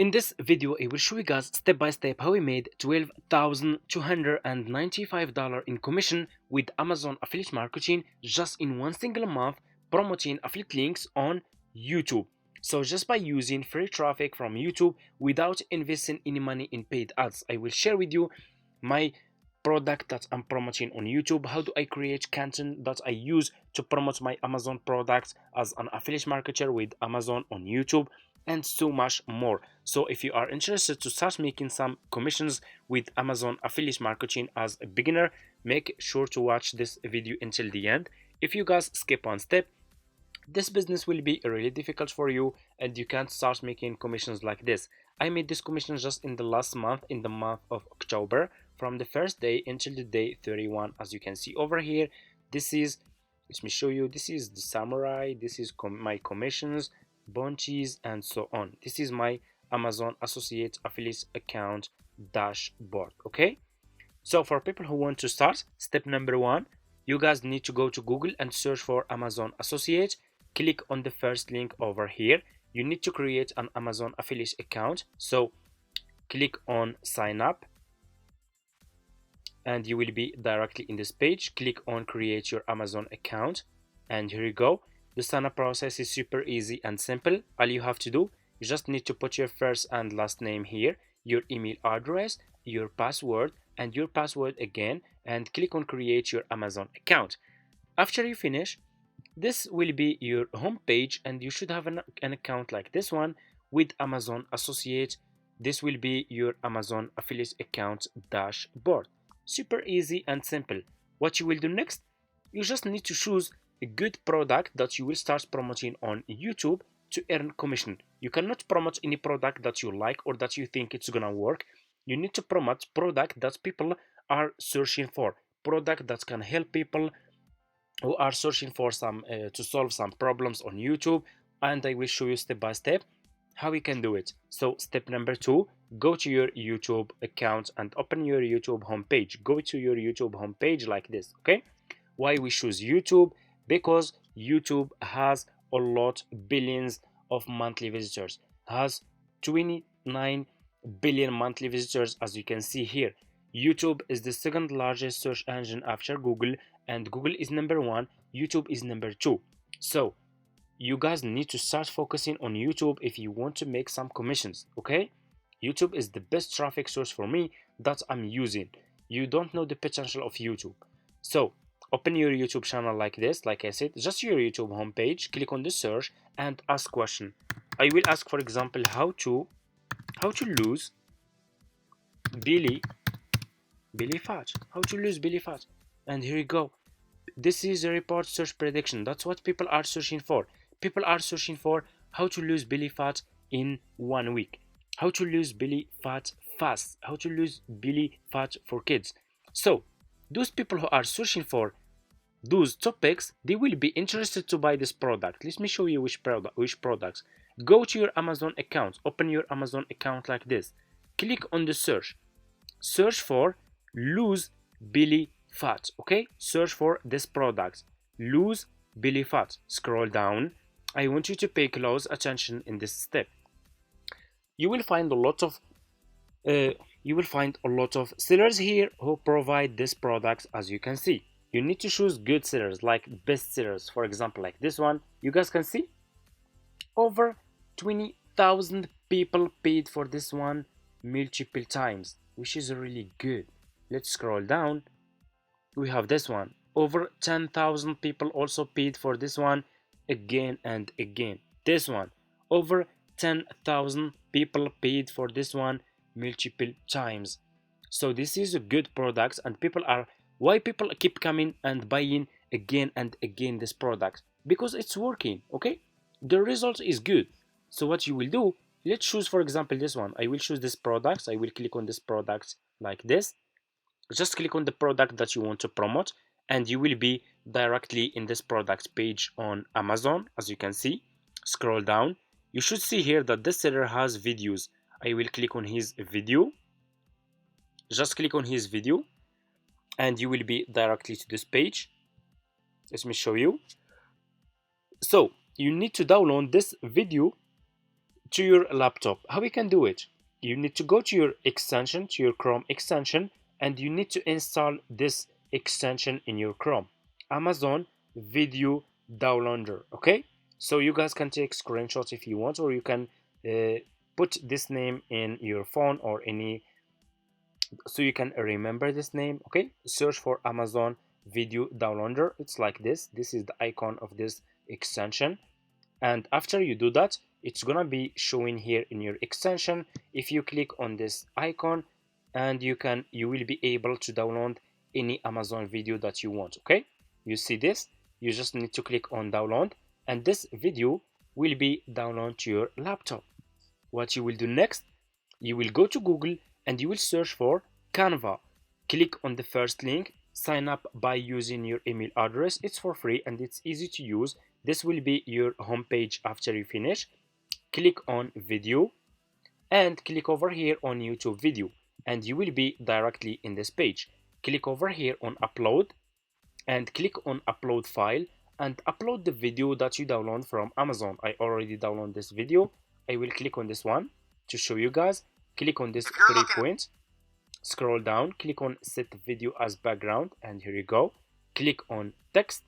In this video, I will show you guys step by step how we made $12,295 in commission with Amazon affiliate marketing just in one single month, promoting affiliate links on YouTube. So just by using free traffic from YouTube without investing any money in paid ads, I will share with you my product that I'm promoting on YouTube. How do I create content that I use to promote my Amazon products as an affiliate marketer with Amazon on YouTube, and so much more. So if you are interested to start making some commissions with Amazon affiliate marketing as a beginner, make sure to watch this video until the end. If you guys skip one step, this business will be really difficult for you and you can't start making commissions like this. I made this commission just in the last month, in the month of October, from the first day until the day 31. As you can see over here, this is, let me show you, this is the samurai, this is my commissions, bounties, and so on. This is my Amazon associate affiliate account dashboard. Okay, so for people who want to start, step number one, you guys need to go to Google and search for Amazon associate. Click on the first link over here. You need to create an Amazon affiliate account, so click on sign up and you will be directly in this page. Click on create your Amazon account and here you go. The sign up process is super easy and simple. All you have to do, you just need to put your first and last name here, your email address, your password, and your password again, and click on create your Amazon account. After you finish, this will be your home page and you should have an account like this one with Amazon associate. This will be your Amazon affiliate account dashboard. Super easy and simple. What you will do next, you just need to choose a good product that you will start promoting on YouTube to earn commission. You cannot promote any product that you like or that you think it's gonna work. You need to promote product that people are searching for, product that can help people who are searching for some to solve some problems on YouTube, and I will show you step by step how we can do it. So step number two, go to your YouTube account and open your YouTube homepage. Go to your YouTube homepage like this. Okay, why we choose YouTube? Because YouTube has a lot, billions of monthly visitors, has 29 billion monthly visitors. As you can see here, YouTube is the second largest search engine after Google, and Google is number one, YouTube is number two. So you guys need to start focusing on YouTube if you want to make some commissions. Okay, YouTube is the best traffic source for me that I'm using. You don't know the potential of YouTube. So open your YouTube channel like this, like I said, just your YouTube homepage, click on the search and ask question. I will ask, for example, how to lose belly fat, how to lose belly fat, and here you go. This is a report search prediction. That's what people are searching for. People are searching for how to lose belly fat in 1 week, how to lose belly fat fast, how to lose belly fat for kids. So those people who are searching for those topics, they will be interested to buy this product. Let me show you which products. Go to your Amazon account, open your Amazon account like this, click on the search for lose belly fat. Okay, search for this product, lose belly fat. Scroll down. I want you to pay close attention in this step. You will find a lot of sellers here who provide this product. As you can see, you need to choose good sellers, like best sellers. For example, like this one, you guys can see over 20,000 people paid for this one multiple times, which is really good. Let's scroll down. We have this one, over 10,000 people also paid for this one again and again. This one, over 10,000 people paid for this one multiple times. So this is a good product, and why people keep coming and buying again and again this product? Because it's working. Okay, the result is good. So what you will do, let's choose, for example, this one. I will choose this product. I will click on this product like this. Just click on the product that you want to promote and you will be directly in this product page on Amazon. As you can see, scroll down, you should see here that this seller has videos. I will click on his video. Just click on his video and you will be directly to this page. Let me show you. So you need to download this video to your laptop. How we can do it? You need to go to your extension, to your Chrome extension, and you need to install this extension in your Chrome. Amazon Video Downloader. Okay, so you guys can take screenshots if you want, or you can put this name in your phone or any, so you can remember this name. Okay, search for Amazon Video Downloader. It's like this is the icon of this extension, and after you do that, it's gonna be showing here in your extension. If you click on this icon, and you will be able to download any Amazon video that you want. Okay, you see this, you just need to click on download, and this video will be downloaded to your laptop. What you will do next, you will go to Google and you will search for Canva. Click on the first link, sign up by using your email address. It's for free and it's easy to use. This will be your homepage after you finish. Click on video and click over here on YouTube video, and you will be directly in this page. Click over here on upload and click on upload file and upload the video that you download from Amazon. I already downloaded this video. I will click on this one to show you guys. Click on this 3 points, scroll down, click on set video as background, and here you go. Click on text.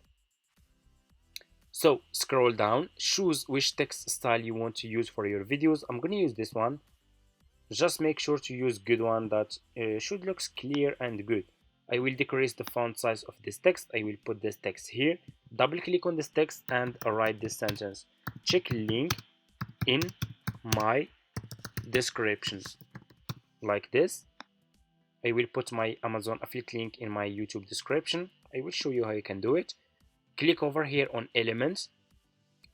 So scroll down, choose which text style you want to use for your videos. I'm gonna use this one. Just make sure to use good one that should look clear and good. I will decrease the font size of this text. I will put this text here. Double click on this text and write this sentence. Check link in my descriptions, like this. I will put my Amazon affiliate link in my YouTube description. I will show you how you can do it. Click over here on elements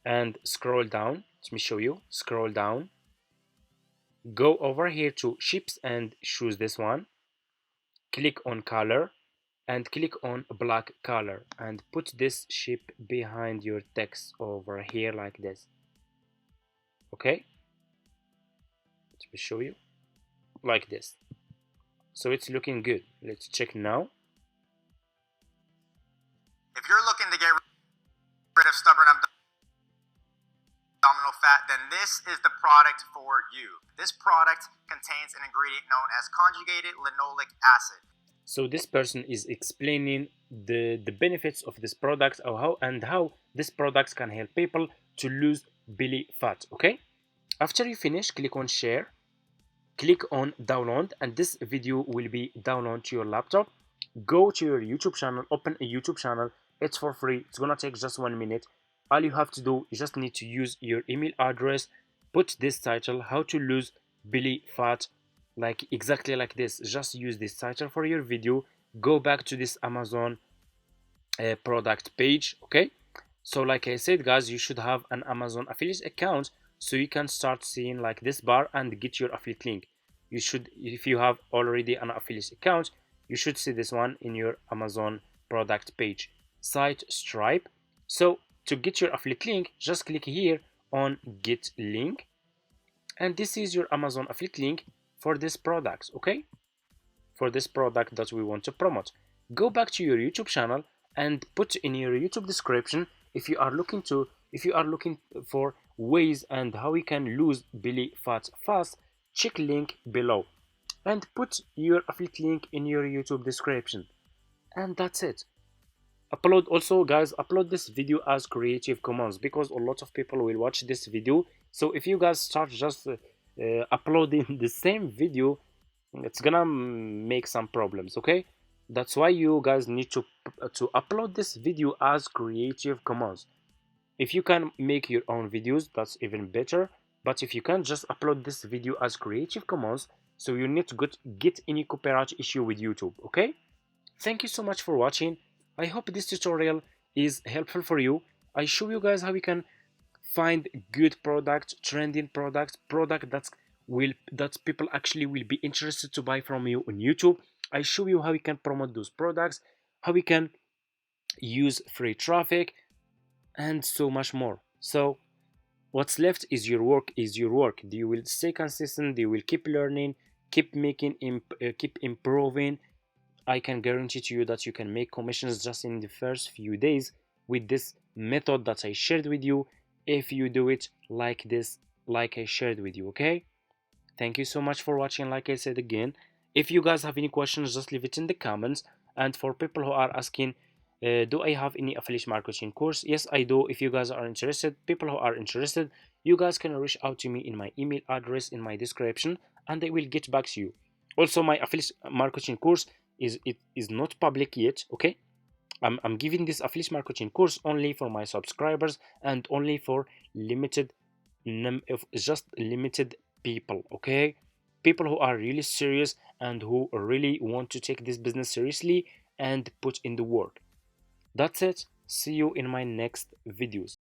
and scroll down. Let me show you. Scroll down, go over here to shapes and choose this one. Click on color and click on black color and put this shape behind your text over here like this. Okay, let me show you, like this. So it's looking good. Let's check now. If you're looking to get rid of stubborn abdominal fat, then this is the product for you. This product contains an ingredient known as conjugated linoleic acid. So this person is explaining the benefits of this product, or how this product can help people to lose belly fat. Okay, after you finish, click on share, click on download, and this video will be downloaded to your laptop. Go to your YouTube channel, open a YouTube channel. It's for free. It's gonna take just 1 minute. All you have to do, you just need to use your email address, put this title, how to lose belly fat, like exactly like this. Just use this title for your video. Go back to this Amazon product page. Okay, so like I said guys, you should have an Amazon affiliate account so you can start seeing like this bar and get your affiliate link. You should, if you have already an affiliate account, you should see this one in your Amazon product page, site Stripe. So to get your affiliate link, just click here on get link, and this is your Amazon affiliate link for this product. Okay, for this product that we want to promote. Go back to your YouTube channel and put in your YouTube description if you are looking for ways and how we can lose belly fat fast. Check link below and put your affiliate link in your YouTube description, and that's it. Upload also guys, upload this video as Creative Commons, because a lot of people will watch this video. So if you guys start just uploading the same video, it's gonna make some problems. Okay, that's why you guys need to upload this video as Creative Commons. If you can make your own videos, that's even better, but if you can, just upload this video as Creative Commons, so you need to get any copyright issue with YouTube. Okay, thank you so much for watching. I hope this tutorial is helpful for you. I show you guys how we can find good product, trending product that people actually will be interested to buy from you on YouTube. I show you how we can promote those products, how we can use free traffic, and so much more. So what's left is your work. You will stay consistent, you will keep learning, keep improving. I can guarantee to you that you can make commissions just in the first few days with this method that I shared with you, if you do it like this like I shared with you. Okay, thank you so much for watching. Like I said again, if you guys have any questions, just leave it in the comments. And for people who are asking, do I have any affiliate marketing course? Yes, I do. If you guys are interested, people who are interested, you guys can reach out to me in my email address in my description, and I will get back to you. Also, my affiliate marketing course is not public yet. Okay, I'm giving this affiliate marketing course only for my subscribers and only for limited of just limited people. Okay, people who are really serious and who really want to take this business seriously and put in the work. That's it. See you in my next videos.